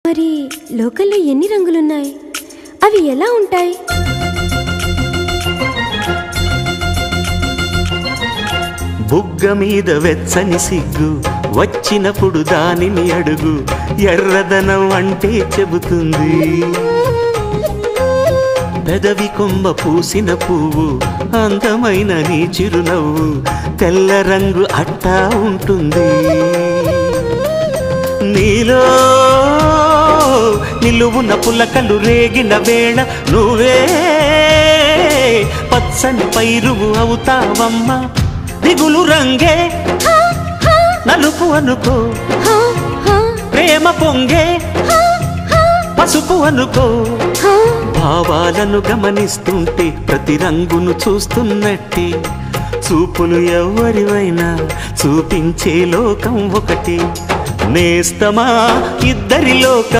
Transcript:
మరి లోకల్లో ఎన్ని రంగులున్నాయి? అవి ఎలా ఉంటాయి? బుగ్గ మీద వెచ్చని సిగ్గు వచ్చినప్పుడు దానిని అడుగు, ఎర్రదనం అంటే చెబుతుంది. పెదవి కొమ్మ పూసిన పువ్వు అందమైన నీ చిరునవ్వు, తెల్ల రంగు అట్టా ఉంటుంది. నీలో నిలువున పులకలు రేగిన వేళ నువ్వే పచ్చని పైరువు అవుతావమ్మా. దిగులు రంగే నలుపు అనుకో, ప్రేమ పొంగే పసుపు అనుకో. భావాలను గమనిస్తుంటే ప్రతి రంగును చూస్తున్నట్టే, చూపులు ఎవరివైనా చూపించే లోకం ఒకటి. నేస్తమా ఇద్దరి లోకం